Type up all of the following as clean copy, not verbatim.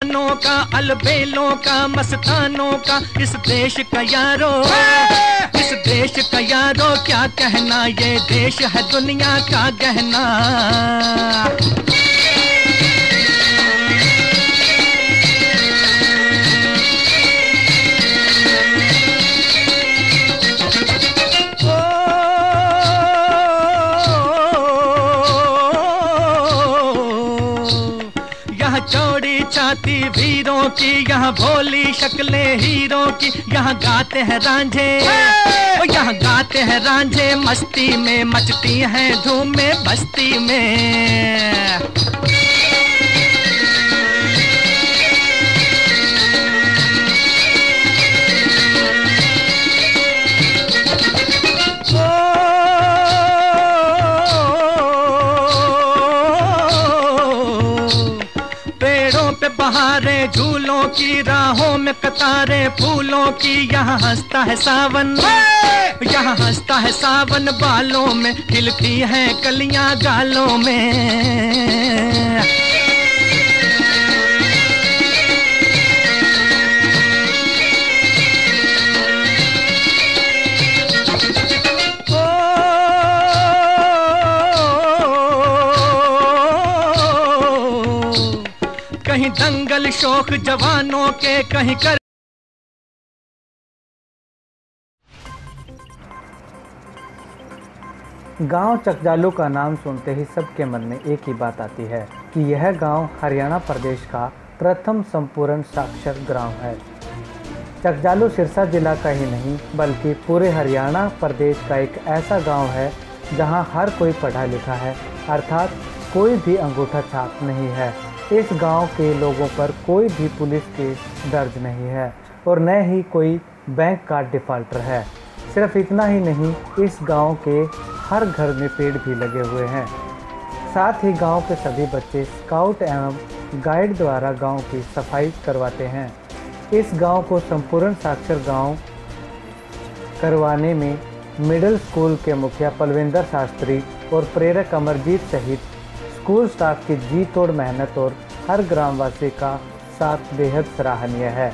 जवानों का, अलबेलों का, मस्तानों का, इस देश का यारो, इस देश का यारो क्या कहना, ये देश है दुनिया का गहना। चौड़ी छाती वीरों की, यहाँ भोली शक्लें हीरों की, यहाँ गाते हैं रांझे, यहाँ गाते हैं रांझे, मस्ती में मचती हैं धूमें बस्ती में। बहारे झूलों की, राहों में कतारें फूलों की, यहाँ हंसता है सावन, यहाँ हंसता है सावन, बालों में खिलती हैं कलियां गालों में। कहीं दंगल शौक जवानों के, कहीं कर गांव चकजालू का नाम सुनते ही सबके मन में एक ही बात आती है कि यह गांव हरियाणा प्रदेश का प्रथम संपूर्ण साक्षर गांव है। चकजालू सिरसा जिला का ही नहीं बल्कि पूरे हरियाणा प्रदेश का एक ऐसा गांव है जहां हर कोई पढ़ा लिखा है, अर्थात कोई भी अंगूठा छाप नहीं है। इस गांव के लोगों पर कोई भी पुलिस केस दर्ज नहीं है और न ही कोई बैंक का डिफ़ॉल्टर है। सिर्फ इतना ही नहीं, इस गांव के हर घर में पेड़ भी लगे हुए हैं। साथ ही गांव के सभी बच्चे स्काउट एवं गाइड द्वारा गांव की सफाई करवाते हैं। इस गांव को संपूर्ण साक्षर गांव करवाने में मिडिल स्कूल के मुखिया पलविंदर शास्त्री और प्रेरक अमरजीत सहित स्कूल स्टाफ की जी तोड़ मेहनत और हर ग्रामवासी का साथ बेहद सराहनीय है।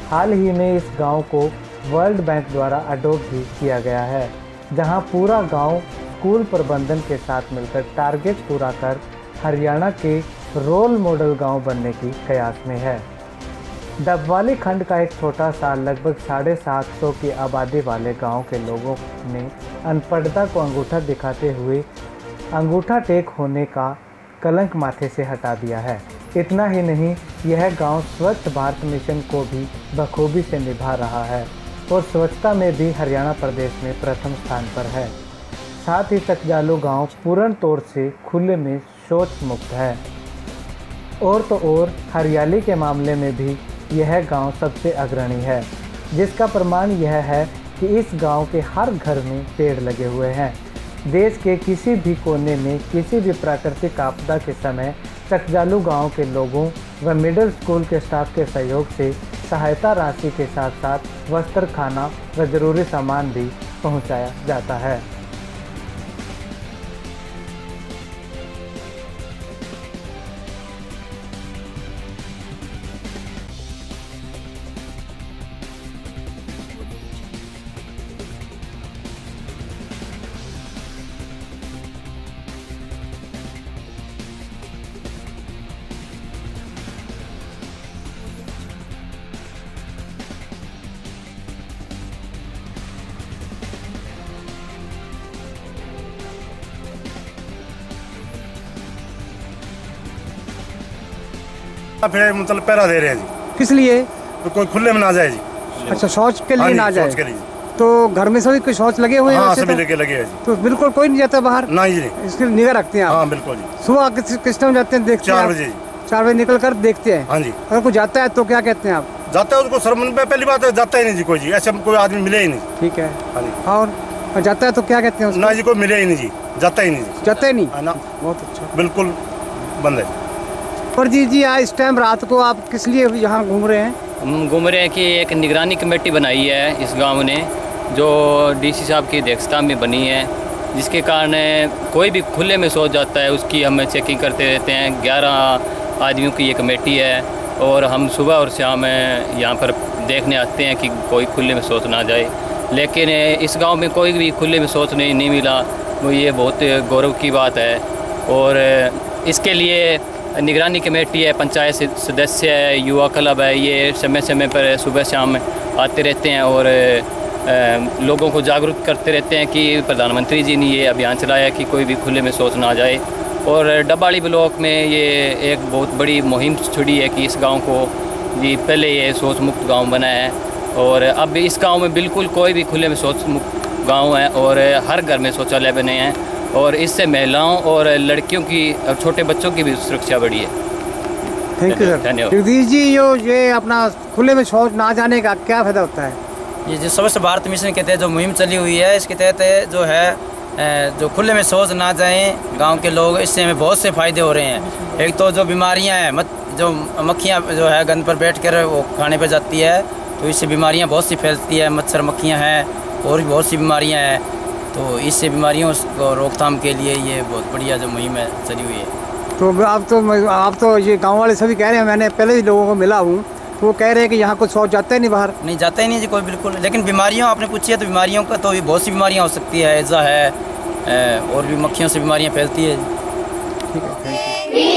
हाल ही में इस गांव को वर्ल्ड बैंक द्वारा अडॉप्ट भी किया गया है, जहां पूरा गांव स्कूल प्रबंधन के साथ मिलकर टारगेट पूरा कर हरियाणा के रोल मॉडल गांव बनने की कयास में है। डबवाली खंड का एक छोटा सा लगभग 750 की आबादी वाले गांव के लोगों ने अनपढ़ता को अंगूठा दिखाते हुए अंगूठा टेक होने का कलंक माथे से हटा दिया है। इतना ही नहीं, यह गांव स्वच्छ भारत मिशन को भी बखूबी से निभा रहा है और स्वच्छता में भी हरियाणा प्रदेश में प्रथम स्थान पर है। साथ ही चकजालू गांव पूर्ण तौर से खुले में शौच मुक्त है। और तो और हरियाली के मामले में भी यह गांव सबसे अग्रणी है, जिसका प्रमाण यह है कि इस गांव के हर घर में पेड़ लगे हुए हैं। देश के किसी भी कोने में किसी भी प्राकृतिक आपदा के समय चकजालू गांव के लोगों व मिडिल स्कूल के स्टाफ के सहयोग से सहायता राशि के साथ साथ वस्त्र, खाना व ज़रूरी सामान भी पहुंचाया जाता है। फिर मतलब पहरा दे रहे हैं जी। किस लिए? तो कोई खुले में ना जाए जी। अच्छा, शौच के लिए ना जाए। शौच के लिए। तो घर में सभी कोई शौच लगे हुए हैं? हाँ, सभी लगे हैं जी। तो बिल्कुल कोई नहीं जाता बाहर? नहीं जी। इसकी निगाह रखते हैं आप? हाँ बिल्कुल जी। सुबह किस टाइम जाते हैं? देखते हैं 4 बजे। 4 बजे निकल कर देखते हैं? हाँ जी। अगर कोई जाता है तो क्या कहते हैं आप? जाता है उसको शर्म पे पहली बात है, जाता ही नहीं जी कोई जी, ऐसे कोई आदमी मिले ही नहीं। ठीक है। हाँ जी। और जाता है तो क्या कहते हैं? ना जी, कोई मिले ही नहीं जी, जाता ही नहीं जी। जाता ही नहीं? बहुत अच्छा, बिल्कुल बंद है। और जी आज इस टाइम रात को आप किस लिए यहाँ घूम रहे हैं? हम घूम रहे हैं कि एक निगरानी कमेटी बनाई है इस गांव ने, जो डीसी साहब की अध्यक्षता में बनी है, जिसके कारण कोई भी खुले में सो जाता है उसकी हम चेकिंग करते रहते हैं। 11 आदमियों की ये कमेटी है और हम सुबह और शाम यहाँ पर देखने आते हैं कि कोई खुले में शौच ना जाए, लेकिन इस गांव में कोई भी खुले में शौच नहीं मिला। वो ये बहुत गौरव की बात है। और इसके लिए निगरानी कमेटी है, पंचायत सदस्य है, युवा क्लब है, ये समय समय पर सुबह शाम आते रहते हैं और लोगों को जागरूक करते रहते हैं कि प्रधानमंत्री जी ने ये अभियान चलाया कि कोई भी खुले में शौच ना जाए। और डब्बाड़ी ब्लॉक में ये एक बहुत बड़ी मुहिम छुड़ी है कि इस गांव को जी पहले ये शौच मुक्त गांव बना है और अब इस गांव में बिल्कुल कोई भी खुले में शौच मुक्त गांव है और हर घर में शौचालय बने हैं और इससे महिलाओं और लड़कियों की और छोटे बच्चों की भी सुरक्षा बढ़ी है। Thank you sir. धन्यवाद। जगदीश जी, ये अपना खुले में शौच ना जाने का क्या फायदा होता है? ये जो स्वच्छ भारत मिशन के तहत जो मुहिम चली हुई है, इसके तहत जो है जो खुले में शौच ना जाएं गांव के लोग, इससे हमें बहुत से फ़ायदे हो रहे हैं। एक तो जो बीमारियां हैं, जो मक्खियां जो है गंद पर बैठकर वो खाने पर जाती है, तो इससे बीमारियां बहुत सी फैलती है। मच्छर मक्खियां हैं और भी बहुत सी बीमारियां हैं, तो इससे बीमारियों को रोकथाम के लिए ये बहुत बढ़िया जो मुहिम है चली हुई है। तो आप तो ये गांव वाले सभी कह रहे हैं, मैंने पहले भी लोगों को मिला हूँ, तो वो कह रहे हैं कि यहाँ कुछ शौच जाता ही नहीं बाहर। नहीं जाता ही नहीं जी कोई, बिल्कुल। लेकिन बीमारियों आपने पूछी है तो बीमारियों का तो बहुत सी बीमारियाँ हो सकती है, हैजा है और भी मक्खियों से बीमारियाँ फैलती है। ठीक है, थैंक यू।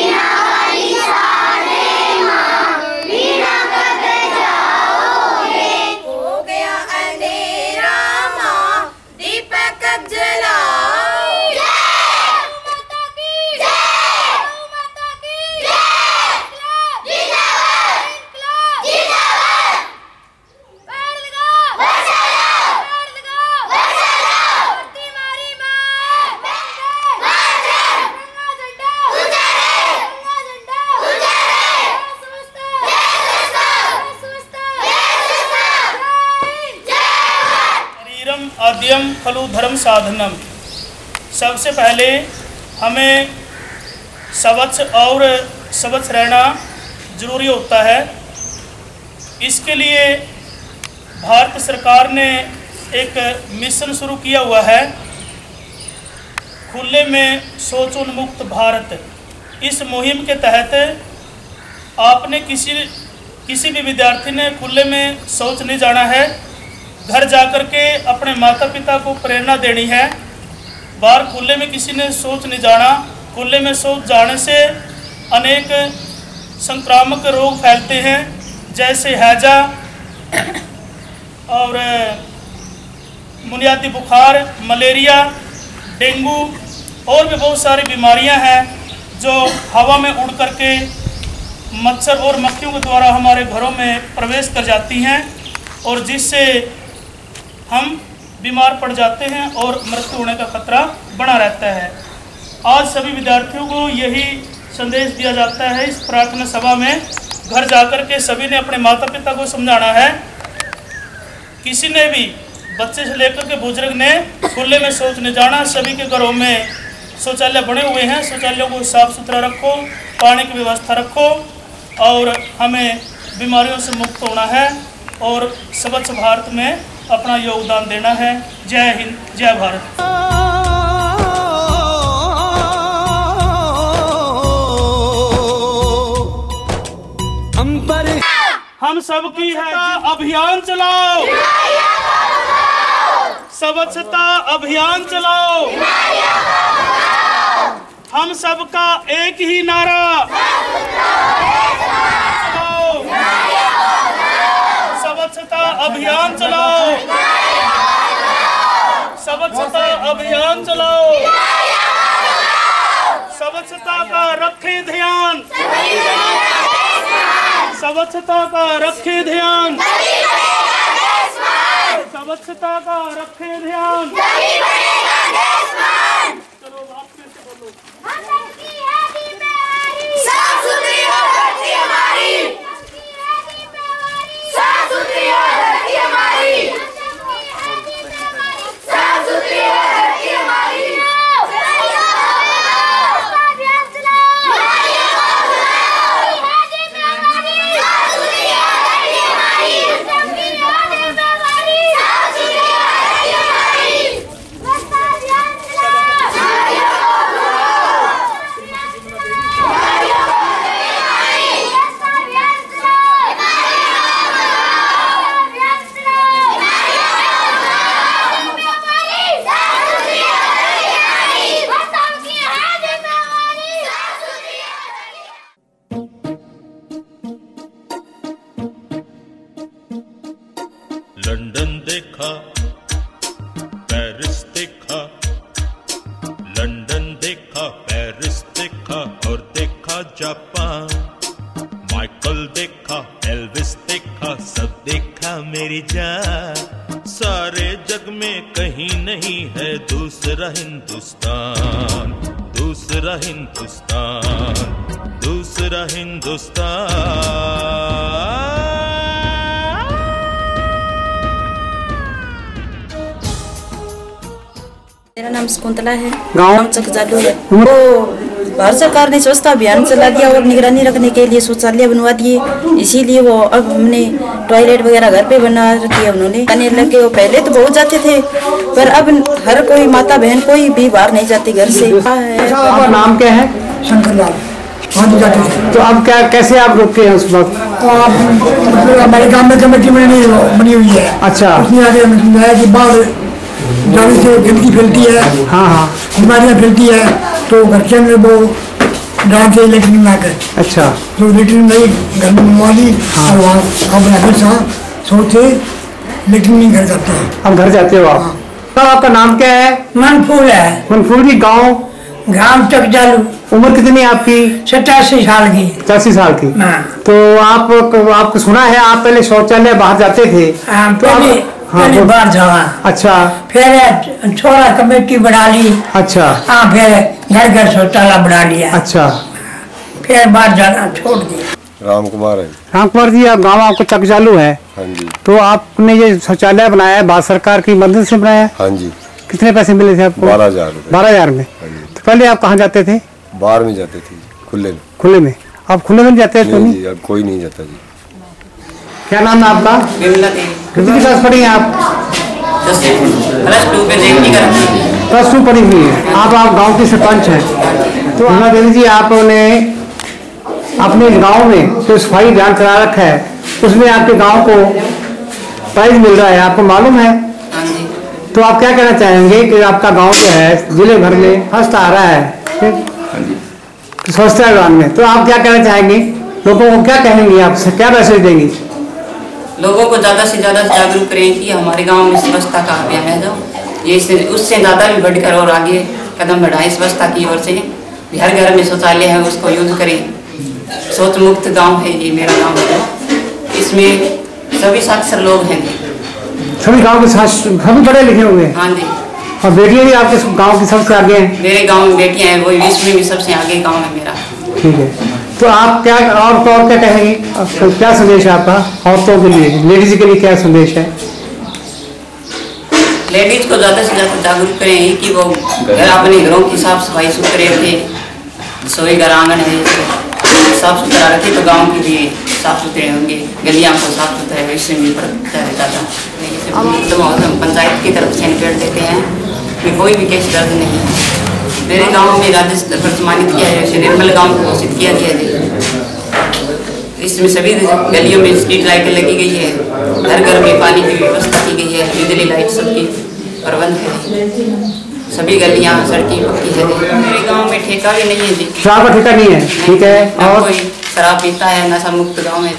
आद्यम खलु धर्म साधनम। सबसे पहले हमें स्वच्छ रहना जरूरी होता है। इसके लिए भारत सरकार ने एक मिशन शुरू किया हुआ है, खुले में शौच उन्मुक्त भारत। इस मुहिम के तहत आपने किसी भी विद्यार्थी ने खुले में शौच नहीं जाना है, घर जाकर के अपने माता पिता को प्रेरणा देनी है। बाहर खुले में किसी ने शौच नहीं जाना। खुले में शौच जाने से अनेक संक्रामक रोग फैलते हैं, जैसे हैजा और बुनियादी बुखार, मलेरिया, डेंगू और भी बहुत सारी बीमारियां हैं जो हवा में उड़ करके मच्छर और मक्खियों के द्वारा हमारे घरों में प्रवेश कर जाती हैं और जिससे हम बीमार पड़ जाते हैं और मृत्यु होने का खतरा बना रहता है। आज सभी विद्यार्थियों को यही संदेश दिया जाता है इस प्रार्थना सभा में। घर जाकर के सभी ने अपने माता पिता को समझाना है। किसी ने भी बच्चे से लेकर के बुजुर्ग ने खुले में शौच नहीं जाना। सभी के घरों में शौचालय बने हुए हैं, शौचालयों को साफ सुथरा रखो, पानी की व्यवस्था रखो और हमें बीमारियों से मुक्त होना है और स्वच्छ भारत में अपना योगदान देना है। जय हिंद, जय भारत। हम सबकी है अभियान चलाओ, स्वच्छता अभियान चलाओ। हम सबका एक ही नारा, स्वच्छता अभियान चलाओ, स्वच्छता अभियान चलाओ। स्वच्छता का रखे ध्यान, स्वच्छता का रखे ध्यान, स्वच्छता का रखे ध्यान। चलो बात फिर से बोलो। साफ सुथरी हो धरती हमारी, साफ सुथरी हो धरती हमारी, साफ सुथरी हो धरती हमारी। देखा, पेरिस देखा, लंदन देखा, पेरिस देखा और देखा जापान। माइकल देखा, एल्विस देखा, सब देखा मेरी जान। सारे जग में कहीं नहीं है दूसरा हिंदुस्तान, दूसरा हिंदुस्तान, दूसरा हिंदुस्तान। मेरा नाम शकुंतला है, गाँव चकजालू है। वो भारत सरकार ने स्वच्छता अभियान चला दिया और निगरानी रखने के लिए शौचालय बनवा दिए, इसीलिए वो अब हमने टॉयलेट वगैरह घर पे बना रखी है उन्होंने। आने लगे, वो पहले तो बहुत जाते थे पर अब हर कोई माता बहन कोई भी बाहर नहीं जाती घर से। आपका नाम क्या है? शंकरलाल। जाते थे तो अब क्या, कैसे आप रुके हैं उस वक्त? मतलब हमारे गाँव में कमेटी बनी हुई है। अच्छा, उसने आगे हमें समझाया कि बाहर जाने से गंदगी फैलती है, हाँ, बीमारियाँ फैलती है, तो घर के अंदर वो डाल से लेटरिन ना कर। अच्छा, तो लेटरिन नहीं घर में बनवा ली, और वहाँ अब हमेशा सोचे लेटरिन नहीं घर जाते हैं। अब घर जाते हो आप? तो आपका नाम क्या है? मनफूल है। मनफूल जी, गाँव चकजालू। उम्र कितनी है आपकी? 87 साल की। 87 साल की। तो आपको सुना है आप पहले शौचालय बाहर जाते थे? पहले बाहर जावा। अच्छा, फिर छोड़ा कमेटी बना ली। अच्छा, हाँ, फिर घर घर शौचालय बना लिया। अच्छा, फिर बाहर जाना छोड़ दिया। राम कुमार है। राम कुमार जी, आप गाँव आपको चकजालू है? हाँ जी। तो आपने ये शौचालय बनाया है, भारत सरकार की मदद से बनाया? हाँ जी। कितने पैसे मिले थे आपको? 12,000 रुपए। 12,000 में? तो पहले आप कहाँ जाते थे? बाहर में जाते थे, खुले में। खुले में? आप खुले में जाते हैं? नहीं जी, अब कोई नहीं जाता जी। क्या नाम है आपका? कितनी क्लास पढ़ी हैं आप? प्लस 2 पढ़ी हुई है। आप गांव के सरपंच हैं, तो अना देवी जी, आपने अपने गांव में जो सफाई अभियान चला रखा है उसमें आपके गांव को प्राइज मिल रहा है, आपको मालूम है? तो आप क्या कहना चाहेंगे कि आपका गांव जो है जिले भर में फर्स्ट आ रहा है स्वच्छता अभियान में, तो आप क्या कहना चाहेंगे? लोगों को क्या कहेंगे, आप क्या मैसेज देंगे? लोगों को ज़्यादा से ज़्यादा जागरूक करें कि हमारे गांव में स्वच्छता का अभियान है, जो ये उससे ज़्यादा भी बढ़कर और आगे कदम बढ़ाएं स्वच्छता की ओर से। हर घर में शौचालय है, उसको यूज करें। शौच मुक्त गांव है ये मेरा गांव है, इसमें सभी साक्षर लोग हैं। सभी गांव के सभी पढ़े लिखे हुए हैं? हाँ जी। और बेटियाँ भी आपके गांव की सबसे आगे हैं? मेरे गाँव में बेटियाँ हैं, वही विश्व में भी सबसे आगे गाँव है मेरा। ठीक है, तो आप क्या और क्या कहेंगे? क्या संदेश है आपका औरतों के लिए, लेडीज के लिए क्या संदेश है? लेडीज को ज़्यादा से ज़्यादा जागरूक करें कि वो घर अपने घरों की साफ सफाई सुथरे रखें। रसोई घर आंगन है साफ सुथरा रखें तो गांव के लिए साफ सुथरे होंगे, गलियां को साफ सुथरा इससे भी फर्क रहता था। हम पंचायत की तरफ से पेड़ देते हैं कि कोई भी केस दर्ज नहीं है। मेरे गांव में राज्य स्तर पर सम्मानित किया है, निर्मल गांव को घोषित किया गया है। इसमें सभी गलियों में स्ट्रीट लाइटें लगी गई है, हर घर में पानी की व्यवस्था की गई है, बिजली लाइट सबकी प्रबंध है, सभी गलियां सड़कें पक्की है। मेरे गांव में ठेका भी नहीं है जी, शराब का ठेका नहीं है? ठीक है, और कोई शराब पीता है, नशा मुक्त गाँव है जी।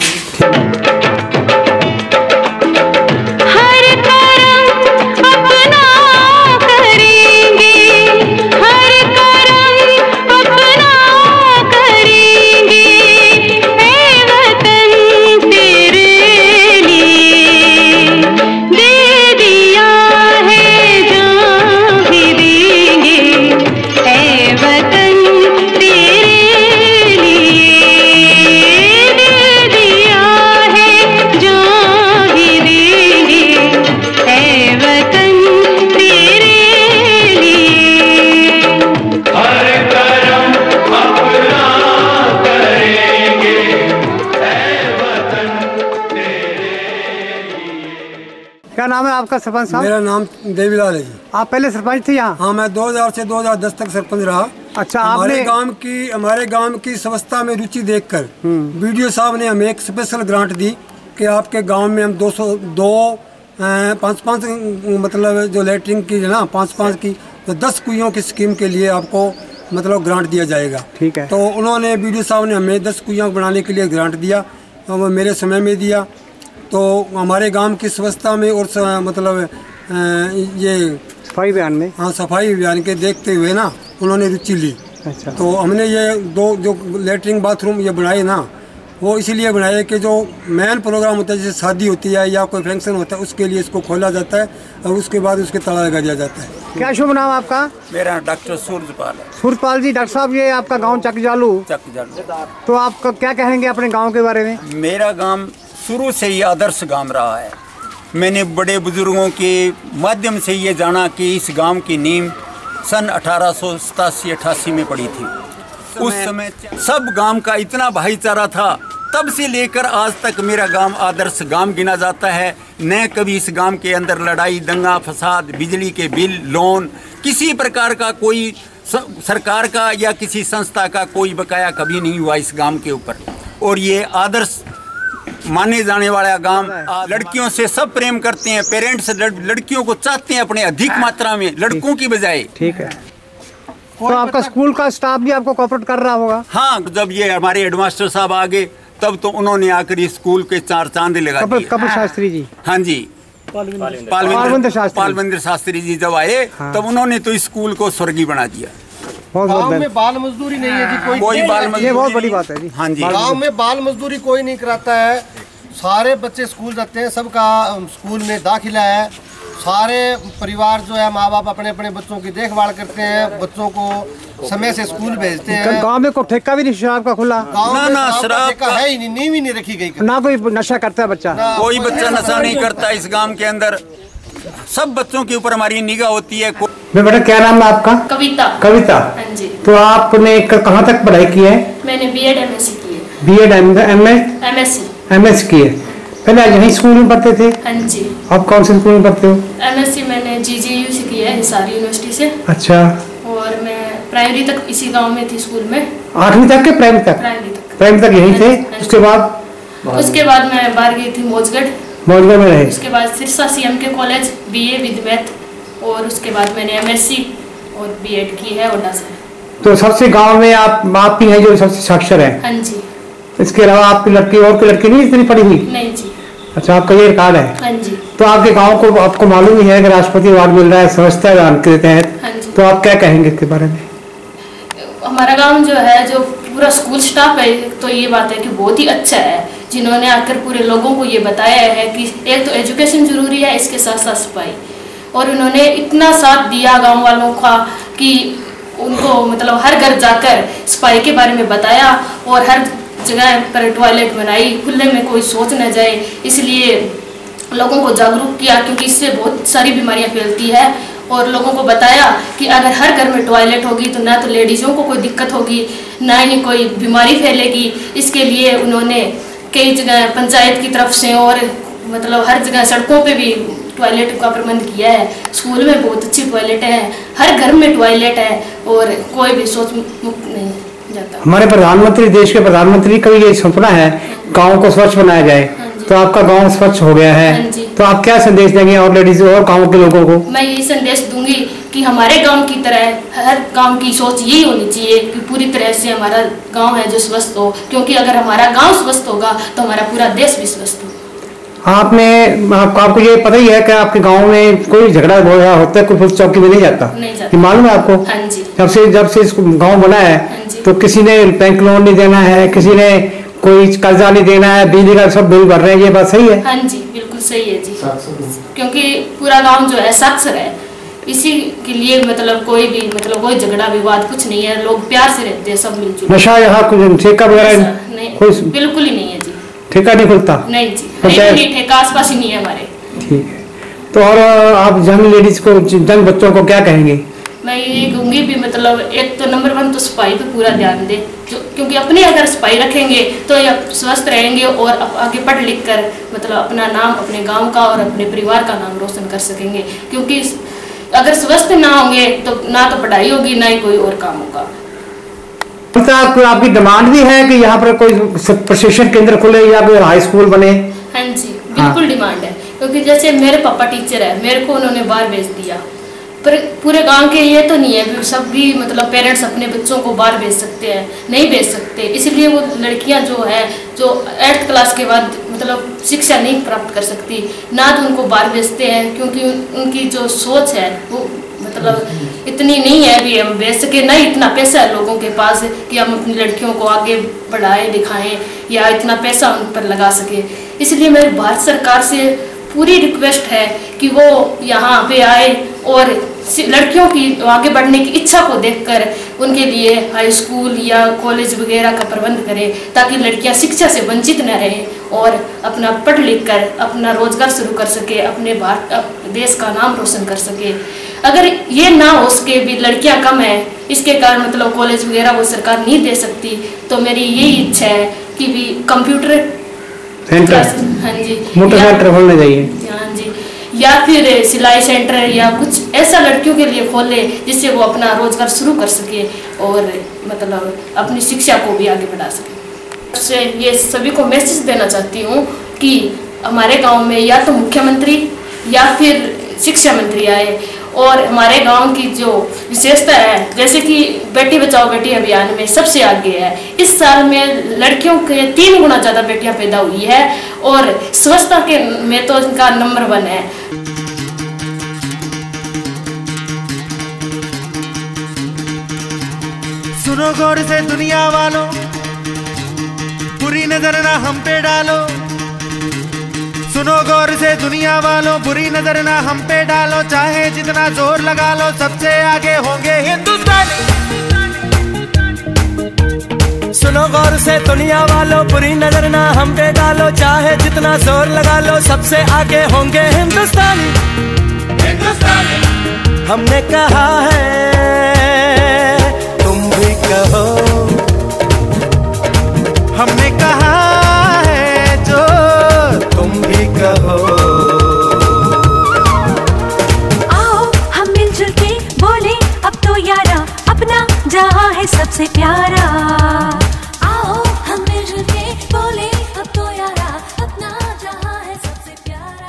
क्या नाम है आपका सरपंच साहब? मेरा नाम देवीलाल है जी। आप पहले सरपंच थे यहाँ? हाँ, मैं 2000 से 2010 तक सरपंच रहा। अच्छा, हमारे गांव की स्वच्छता में रुचि देखकर बीडीओ साहब ने हमें एक स्पेशल ग्रांट दी कि आपके गांव में हम 5 मतलब जो लेटरिन की है ना 5 की, तो 10 कुइयों की स्कीम के लिए आपको मतलब ग्रांट दिया जाएगा। ठीक है। तो उन्होंने बीडीओ साहब ने हमें 10 कुइयाँ बनाने के लिए ग्रांट दिया, तो वो मेरे समय में दिया। तो हमारे गांव की स्वच्छता में और मतलब ये सफाई अभियान में, हाँ सफाई अभियान के देखते हुए ना उन्होंने रुचि ली। अच्छा। तो हमने ये 2 जो लेटरिन बाथरूम ये बनाए ना, वो इसीलिए बनाए कि जो मेन प्रोग्राम होता है, जैसे शादी होती है या कोई फंक्शन होता है, उसके लिए इसको खोला जाता है और उसके बाद उसके ताला लगा दिया जाता है। क्या शुभ नाम आपका? मेरा डॉक्टर सूरजपाल है। सूरजपाल जी, डॉक्टर साहब ये आपका गांव चकजालू। तो आप क्या कहेंगे अपने गांव के बारे में? मेरा गांव शुरू से ही आदर्श गांव रहा है। मैंने बड़े बुजुर्गों के माध्यम से ये जाना कि इस गांव की नींव सन 1887-88 में पड़ी थी। उस समय सब गांव का इतना भाईचारा था, तब से लेकर आज तक मेरा गांव आदर्श गांव गिना जाता है। न कभी इस गांव के अंदर लड़ाई, दंगा, फसाद, बिजली के बिल, लोन, किसी प्रकार का कोई सरकार का या किसी संस्था का कोई बकाया कभी नहीं हुआ इस गांव के ऊपर। और ये आदर्श माने जाने वाला गांव, लड़कियों से सब प्रेम करते हैं। पेरेंट्स लड़कियों को चाहते हैं अपने अधिक मात्रा में, लड़कों की बजाय। ठीक है। तो आपका स्कूल का स्टाफ भी आपको कोऑपरेट कर रहा होगा? हाँ, जब ये हमारे हेडमास्टर साहब आ गए तब तो उन्होंने आकर इस स्कूल के 4 चांद लगा दिए। कपिल शास्त्री जी? हाँ जी, पालविंद्र शास्त्री जी जब आए तब उन्होंने तो इस स्कूल को स्वर्गीय बना दिया। गांव में बाल मजदूरी नहीं है जी, कोई बाल मजदूरी, ये बहुत बड़ी बात है जी। हाँ जी, गांव में बाल मजदूरी कोई नहीं कराता है। सारे बच्चे स्कूल जाते हैं, सबका स्कूल में दाखिला है। सारे परिवार जो है, माँ बाप अपने अपने बच्चों की देखभाल करते हैं, बच्चों को समय से स्कूल भेजते हैं। गांव में कोई ठेका भी नहीं शराब का खुला? ना शराब का है ही नहीं, नींव ही नहीं रखी गई। ना कोई नशा करता है बच्चा? कोई बच्चा नशा नहीं करता इस गांव के अंदर। सब बच्चों के ऊपर हमारी निगाह होती है। बेटा क्या नाम है आपका? कविता। कविता, हाँ जी। तो आपने कहाँ तक पढ़ाई की है? मैंने बीएड एमएससी की है। बीएड एमएस की है। पहले यहीं स्कूल में पढ़ते थे? हाँ जी। अब कौन से स्कूल में पढ़ते हो? एमएससी मैंने जीजीयू से की है, हिसार यूनिवर्सिटी से। अच्छा। और मैं प्राइमरी तक इसी गांव में थी, स्कूल में। 8वीं तक के? प्राइमरी तक? प्राइमरी तक यहीं थे। उसके बाद मैं बाहर गई थी मौजगढ़ में रहे। उसके बाद सिरसा सीएम के कॉलेज बीए विद मैथ, और उसके बाद मैंने एमएससी और बीएड की है ओडा से। तो सबसे गांव में आप ही हैं जो सबसे साक्षर है? हाँ जी। इसके अलावा आपकी लड़की और कोई लड़की नहीं इतनी पढ़ी हुई? नहीं जी। अच्छा, आपका ये रिकॉर्ड है? हाँ जी। तो आपके गांव को आपको मालूम ही है कि राष्ट्रपति अवार्ड मिल रहा है स्वच्छता अभियान के तहत। हाँ जी। तो आप क्या कहेंगे इसके बारे में? हमारा गांव जो है, जो पूरा स्कूल स्टाफ है, तो ये बात है कि बहुत ही अच्छा है, जिन्होंने आकर पूरे लोगों को ये बताया है कि एक तो एजुकेशन जरूरी है, इसके साथ साथ सफाई। और उन्होंने इतना साथ दिया गांव वालों का कि उनको मतलब हर घर जाकर सफाई के बारे में बताया और हर जगह पर टॉयलेट बनाई, खुले में कोई सोच न जाए, इसलिए लोगों को जागरूक किया, क्योंकि इससे बहुत सारी बीमारियां फैलती है। और लोगों को बताया कि अगर हर घर में टॉयलेट होगी तो ना तो लेडीज़ों को कोई दिक्कत होगी, ना ही कोई बीमारी फैलेगी। इसके लिए उन्होंने कई जगह पंचायत की तरफ से और मतलब हर जगह सड़कों पे भी टॉयलेट का प्रबंध किया है। स्कूल में बहुत अच्छी टॉयलेट है, हर घर में टॉयलेट है और कोई भी सोच मुक्त नहीं जाता। हमारे प्रधानमंत्री, देश के प्रधानमंत्री का ये सपना है गांव को स्वच्छ बनाया जाए। तो आपका गांव स्वच्छ हो गया है, तो आप क्या संदेश देंगे और लेडीज और गांव के लोगों को? मैं यही संदेश दूंगी कि हमारे गांव की तरह हर गांव की सोच यही होनी चाहिए कि पूरी तरह से हमारा गांव है जो स्वस्थ हो, क्योंकि अगर हमारा गांव स्वस्थ होगा तो हमारा पूरा देश भी स्वस्थ होगा। आपको ये पता ही है कि आपके गांव में कोई झगड़ा होता है, कोई पुलिस चौकी में नहीं जाता? ये मालूम है आपको? हाँ जी। जब से गाँव बना है तो किसी ने बैंक लोन नहीं देना है, किसी ने कोई कर्जा नहीं देना है, बिजली का सब बिल भर रहे हैं। ये बात सही है? हाँ जी, बिल्कुल सही है जी, क्योंकि पूरा गांव जो है साक्षर है। इसी के लिए मतलब कोई झगड़ा विवाद कुछ नहीं है, लोग प्यार से रहते हैं, सब मिलजुल। नशा यहाँ कुछ ठेका वगैरह नहीं, बिल्कुल ही नहीं है जी। ठेका नहीं खुलता? नहीं जी, ठेका आसपास ही नहीं है हमारे। ठीक है। तो और आप जंग लेडीज को, जंग बच्चों को क्या कहेंगे? मैं ये कहूँगी भी मतलब एक तो नंबर 1 तो सफाई पे पूरा ध्यान दे, क्योंकि अपने अगर सफाई रखेंगे तो ये स्वस्थ रहेंगे और आगे पढ़ लिख कर मतलब अपना नाम, अपने गांव का और अपने परिवार का नाम रोशन कर सकेंगे। क्योंकि अगर स्वस्थ ना होंगे तो ना तो पढ़ाई होगी, ना ही कोई और काम होगा। तो आपकी डिमांड भी है कि यहाँ पर कोई प्रशिक्षण केंद्र खुले या कोई हाई स्कूल बने? हाँ जी, बिल्कुल डिमांड है, क्योंकि जैसे मेरे पापा टीचर है, मेरे को उन्होंने बाहर भेज दिया, पर पूरे गांव के ये तो नहीं है सब भी मतलब पेरेंट्स अपने बच्चों को बाहर भेज सकते हैं, नहीं भेज सकते। इसलिए वो लड़कियां जो है जो 8th क्लास के बाद मतलब शिक्षा नहीं प्राप्त कर सकती, ना तो उनको बाहर भेजते हैं क्योंकि उनकी जो सोच है वो मतलब इतनी नहीं है भी हम भेज सके, ना इतना पैसा है लोगों के पास कि हम अपनी लड़कियों को आगे बढ़ाएं दिखाएं या इतना पैसा उन पर लगा सके। इसलिए मेरी भारत सरकार से पूरी रिक्वेस्ट है कि वो यहाँ पे आए और लड़कियों की आगे बढ़ने की इच्छा को देखकर उनके लिए हाई स्कूल या कॉलेज वगैरह का प्रबंध करें, ताकि लड़कियाँ शिक्षा से वंचित न रहें और अपना पढ़ लिख कर अपना रोजगार शुरू कर सके, अपने भारत देश का नाम रोशन कर सके। अगर ये ना हो सके भी लड़कियां कम है, इसके कारण मतलब कॉलेज वगैरह वो सरकार नहीं दे सकती, तो मेरी यही इच्छा है कि भी कंप्यूटर सेंटर, हाँ जी, मोटर सेंटर खोलने चाहिए, हाँ जी, या फिर सिलाई सेंटर या कुछ ऐसा लड़कियों के लिए खोले जिससे वो अपना रोजगार शुरू कर सके और मतलब अपनी शिक्षा को भी आगे बढ़ा सके। से ये सभी को मैसेज देना चाहती हूँ कि हमारे गांव में या तो मुख्यमंत्री या फिर शिक्षा मंत्री आए और हमारे गांव की जो विशेषता है, जैसे कि बेटी बचाओ बेटी अभियान में सबसे आगे है। इस साल में लड़कियों के 3 गुना ज़्यादा बेटियां पैदा हुई है और स्वच्छता के में तो इनका नंबर 1 है। सुनो गौर से दुनिया वालों, बुरी नजर ना हम पे डालो। सुनो गौर से दुनिया वालों, बुरी नजर ना हम पे डालो। चाहे जितना जोर लगा लो, सबसे आगे होंगे हिंदुस्तानी। सुनो गौर से दुनिया वालों, बुरी नजर ना हम पे डालो। चाहे जितना जोर लगा लो, सबसे आगे होंगे हिंदुस्तानी। हमने कहा है तुम भी कहो, हमने कहा है जो तुम भी कहो। आओ हम मिलजुल के बोले अब तो यारा, अपना जहां है सबसे प्यारा। आओ हम मिलजुल के बोले अब तो यारा, अपना जहां है सबसे प्यारा।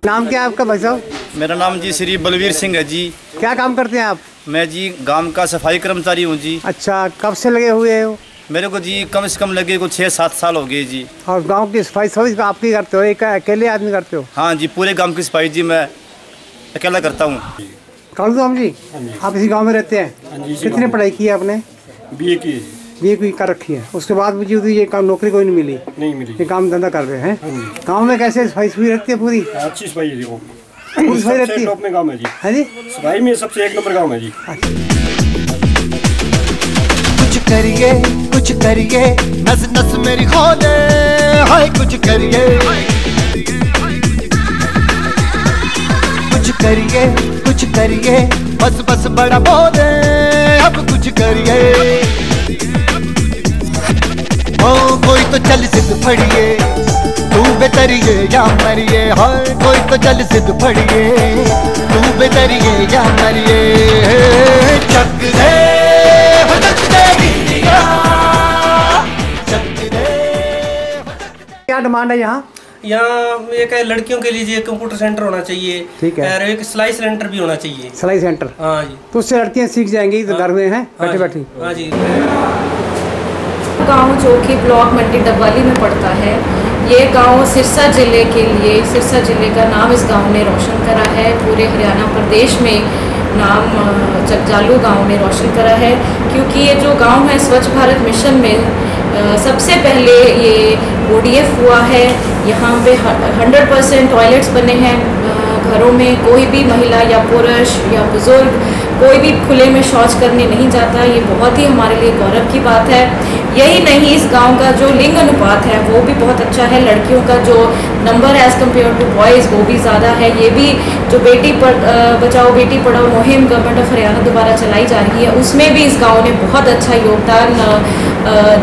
नाम क्या है आपका भाई साहब? मेरा नाम जी श्री बलवीर सिंह है जी। क्या काम करते हैं आप? मैं जी गांव का सफाई कर्मचारी हूँ जी। अच्छा, कब से लगे हुए हो? मेरे को जी कम से कम लगे को 6-7 साल हो गए जी। और गांव की सफाई सभी आप ही करते हो, एक अकेले आदमी करते हो? हाँ जी, पूरे गांव की सफाई जी मैं अकेला करता हूँ। कालू राम जी, आप इसी गाँव में रहते हैं? कितने पढ़ाई की है आपने? BA की। BA की कर रखी है, उसके बाद मुझे ये काम नौकरी कोई नहीं मिली? नहीं मिली। ये काम धंधा कर रहे हैं। गाँव में कैसे सफाई सफाई रहती है? पूरी अच्छी सफाई है जी, पूरी सफाई रहती है? टॉप में गाँव है जी। है जी, सफाई में सबसे 1 नंबर गाँव है जी। कुछ करिए नस नस मेरी खोले, हाय कुछ करिए बस बस बड़ा बोले, अब कुछ करिए। ओ कोई तो चल सिद्ध फड़िए, तू बेतरिए या मरिए। हाय कोई तो चल सिद्ध फड़िए, तू बेतरिए या मरिए। चक दे क्या डिमांड है यहाँ? यहाँ एक लड़कियों के लिए कंप्यूटर सेंटर होना चाहिए, ठीक है, और एक सिलाई सेंटर भी होना चाहिए। सिलाई सेंटर? हाँ जी, तो उससे लड़कियाँ सीख जाएंगी तो घर में हैं बैठे बैठी। हाँ जी। गांव जो कि ब्लॉक मंडी डबवाली में पड़ता है, ये गांव सिरसा जिले के लिए, सिरसा जिले का नाम इस गांव ने रोशन करा है। पूरे हरियाणा प्रदेश में नाम चकजालू गांव ने रोशन करा है, क्योंकि ये जो गांव है स्वच्छ भारत मिशन में सबसे पहले ये ODF हुआ है। यहाँ पे 100% टॉयलेट्स बने हैं। घरों में कोई भी महिला या पुरुष या बुजुर्ग कोई भी खुले में शौच करने नहीं जाता। ये बहुत ही हमारे लिए गौरव की बात है। यही नहीं, इस गांव का जो लिंग अनुपात है वो भी बहुत अच्छा है। लड़कियों का जो number as compared to boys वो भी ज़्यादा है। ये भी जो बेटी बचाओ बेटी पढ़ाओ मुहिम गवर्नमेंट ऑफ हरियाणा द्वारा चलाई जा रही है, उसमें भी इस गांव ने बहुत अच्छा योगदान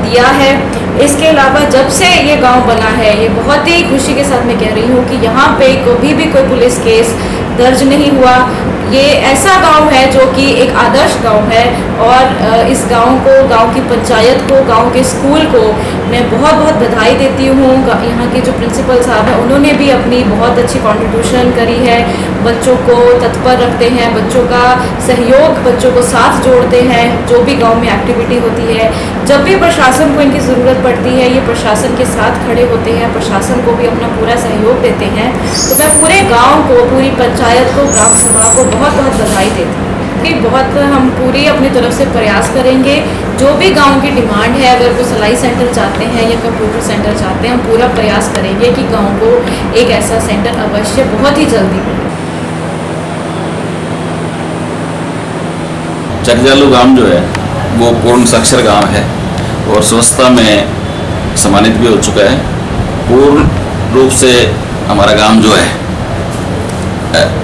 दिया है। इसके अलावा जब से ये गांव बना है, ये बहुत ही खुशी के साथ मैं कह रही हूँ कि यहाँ पे कभी भी कोई पुलिस केस दर्ज नहीं हुआ। ये ऐसा गांव है जो कि एक आदर्श गांव है और इस गांव को, गांव की पंचायत को, गांव के स्कूल को मैं बहुत बहुत बधाई देती हूँ। यहाँ के जो प्रिंसिपल साहब हैं उन्होंने भी अपनी बहुत अच्छी कंट्रीब्यूशन करी है, बच्चों को तत्पर रखते हैं, बच्चों का सहयोग, बच्चों को साथ जोड़ते हैं। जो भी गाँव में एक्टिविटी होती है, जब भी प्रशासन को इनकी ज़रूरत पड़ती है, ये प्रशासन के साथ खड़े होते हैं, प्रशासन को भी अपना पूरा सहयोग देते हैं। तो मैं पूरे गाँव को, पूरी पंचायत को, ग्राम सभा को बहुत बहुत बधाई देती हूँ कि बहुत हम पूरी अपनी तरफ से प्रयास करेंगे। जो भी गांव की डिमांड है, अगर वो सिलाई सेंटर चाहते हैं या कंप्यूटर सेंटर चाहते हैं, हम पूरा प्रयास करेंगे कि गांव को एक ऐसा सेंटर अवश्य बहुत ही जल्दी हो। चकजालू गांव जो है वो पूर्ण साक्षर गांव है और स्वच्छता में सम्मानित भी हो चुका है। पूर्ण रूप से हमारा गांव जो है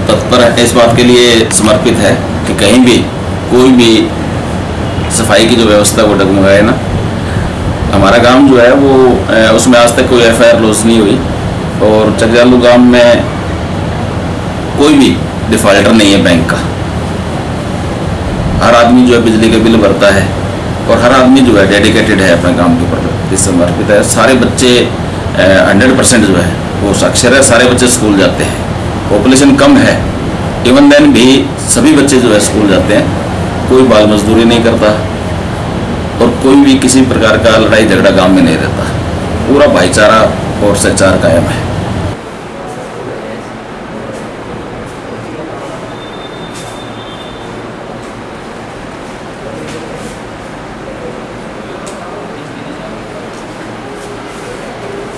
तत्पर है, इस बात के लिए समर्पित है कि कहीं भी कोई भी सफाई की जो व्यवस्था वो डगमगाए ना। हमारा गांव जो है वो उसमें आज तक कोई FIR लॉन्च नहीं हुई और चकजालू गांव में कोई भी डिफॉल्टर नहीं है बैंक का। हर आदमी जो है बिजली का बिल भरता है और हर आदमी जो है डेडिकेटेड है अपने काम के प्रति समर्पित है। सारे बच्चे 100% जो है वो साक्षर है, सारे बच्चे स्कूल जाते हैं। पॉपुलेशन कम है, इवन देन भी सभी बच्चे जो है स्कूल जाते हैं। कोई बाल मजदूरी नहीं करता और कोई भी किसी प्रकार का लड़ाई झगड़ा गांव में नहीं रहता। पूरा भाईचारा और सच्चार कायम है।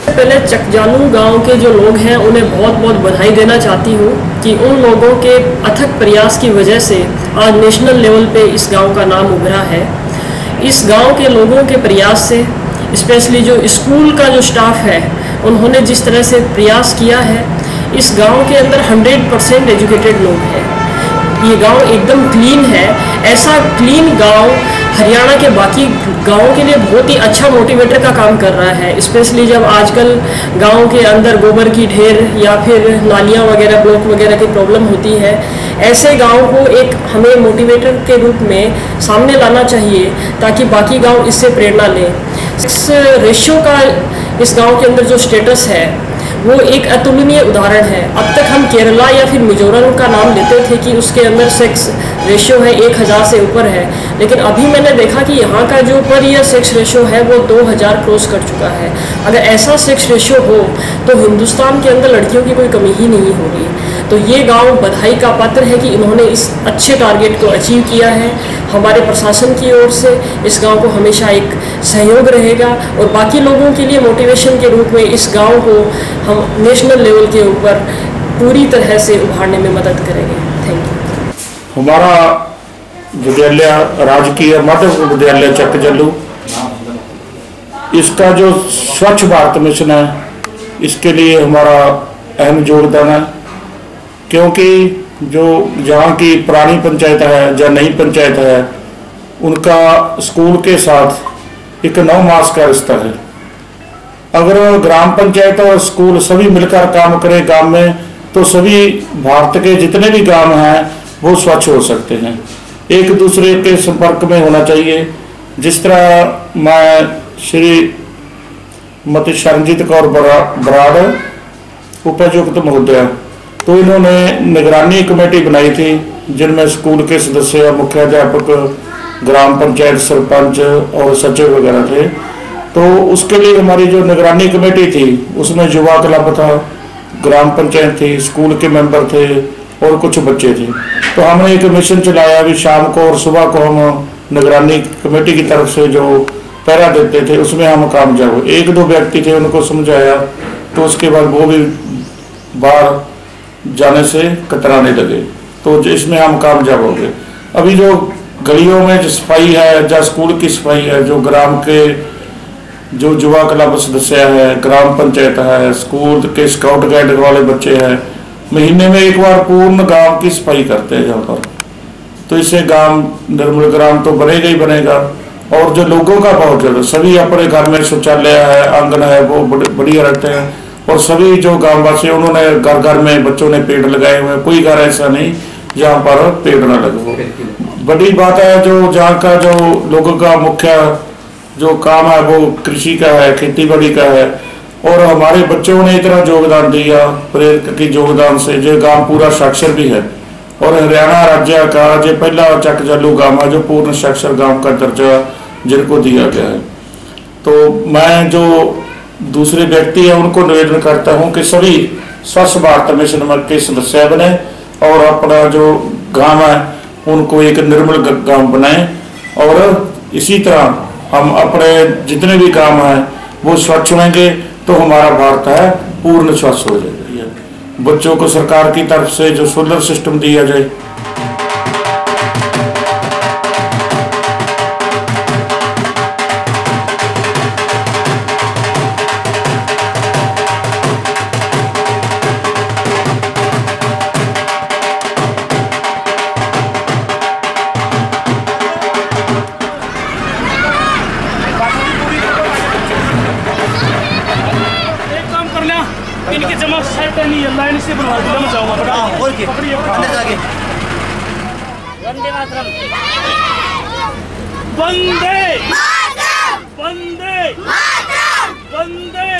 पहले चकजालू गांव के जो लोग हैं उन्हें बहुत बहुत बधाई देना चाहती हूँ कि उन लोगों के अथक प्रयास की वजह से आज नेशनल लेवल पे इस गांव का नाम उभरा है। इस गांव के लोगों के प्रयास से, स्पेशली जो स्कूल का जो स्टाफ है, उन्होंने जिस तरह से प्रयास किया है, इस गांव के अंदर 100% एजुकेटेड लोग हैं। ये गांव एकदम क्लीन है। ऐसा क्लीन गांव हरियाणा के बाकी गांवों के लिए बहुत ही अच्छा मोटिवेटर का काम कर रहा है। स्पेशली जब आजकल गांव के अंदर गोबर की ढेर या फिर नालियां वगैरह, ब्लॉक वगैरह की प्रॉब्लम होती है, ऐसे गांव को एक हमें मोटिवेटर के रूप में सामने लाना चाहिए ताकि बाकी गांव इससे प्रेरणा लें। इस रेशियो का इस गांव के अंदर जो स्टेटस है वो एक अतुलनीय उदाहरण है। अब तक हम केरला या फिर मिजोरम का नाम लेते थे कि उसके अंदर सेक्स रेशियो है 1000 से ऊपर है, लेकिन अभी मैंने देखा कि यहाँ का जो पर ईयर सेक्स रेशियो है वो 2000 क्रॉस कर चुका है। अगर ऐसा सेक्स रेशियो हो तो हिंदुस्तान के अंदर लड़कियों की कोई कमी ही नहीं होगी। तो ये गांव बधाई का पात्र है कि इन्होंने इस अच्छे टारगेट को अचीव किया है। हमारे प्रशासन की ओर से इस गांव को हमेशा एक सहयोग रहेगा और बाकी लोगों के लिए मोटिवेशन के रूप में इस गांव को हम नेशनल लेवल के ऊपर पूरी तरह से उभारने में मदद करेंगे। Thank you. हमारा विद्यालय राजकीय माध्यमिक विद्यालय चकजालू, इसका जो स्वच्छ भारत मिशन है, इसके लिए हमारा अहम योगदान है। क्योंकि जो जहाँ की पुरानी पंचायत है या नई पंचायत है, उनका स्कूल के साथ एक 9 मास का रिश्ता है। अगर ग्राम पंचायत और स्कूल सभी मिलकर काम करें गांव में, तो सभी भारत के जितने भी गांव हैं वो स्वच्छ हो सकते हैं। एक दूसरे के संपर्क में होना चाहिए। जिस तरह मैं श्रीमती शरणजीत कौर बराड़ उपायुक्त महोदय, तो इन्होंने निगरानी कमेटी बनाई थी जिनमें स्कूल के सदस्य, मुख्याध्यापक, ग्राम पंचायत सरपंच और सचिव वगैरह थे। तो उसके लिए हमारी जो निगरानी कमेटी थी उसमें युवा क्लब था, ग्राम पंचायत थी, स्कूल के मेंबर थे और कुछ बच्चे थे। तो हमने एक मिशन चलाया भी शाम को और सुबह को हम निगरानी कमेटी की तरफ से जो पहरा देते थे उसमें हम कामयाब हुए। 1-2 व्यक्ति थे, उनको समझाया तो उसके बाद वो भी बाहर जाने से कतराने लगे, तो इसमें हम कामयाब हो गए। अभी जो गलियों में जो सफाई है या स्कूल की सफाई है, जो ग्राम के जो युवा क्लब सदस्य है, ग्राम पंचायत है, स्कूल के स्काउट गाइड वाले बच्चे हैं, महीने में एक बार पूर्ण गांव की सफाई करते हैं यहाँ पर। तो इससे गांव निर्मल ग्राम तो बनेगा ही बनेगा। और जो लोगों का बहुत ज़्यादा, सभी अपने घर में शौचालय है, आंगन है, वो बढ़िया रखते हैं। और सभी जो गाँववासी उन्होंने घर घर में बच्चों ने पेड़ लगाए हुए हैं, कोई घर ऐसा नहीं जहाँ पर पेड़ ना लगे। बड़ी बात है जो जहाँ का जो लोगों का मुख्य जो काम है वो कृषि का है, खेती बाड़ी का है। और हमारे बच्चों ने इतना योगदान दिया, प्रेरक के योगदान से जो गांव पूरा साक्षर भी है। और हरियाणा राज्य का जो पहला चकजालू गांव है जो पूर्ण साक्षर गांव का दर्जा जिनको दिया गया है। तो मैं जो दूसरे व्यक्ति है उनको निवेदन करता हूं कि सभी स्वच्छ भारत मिशन के सदस्य बने और अपना जो गांव है उनको एक निर्मल गांव बनाएं। और इसी तरह हम अपने जितने भी काम हैं वो स्वच्छ होंगे तो हमारा भारत है पूर्ण स्वच्छ हो जाएगा। बच्चों को सरकार की तरफ से जो सोलर सिस्टम दिया जाए। इनके जमा सेट नहीं है, लाइन से बनवा दूंगा मैं जाऊंगा। और के अंदर जाके वंदे मातरम, वंदे मातरम, वंदे मातरम, वंदे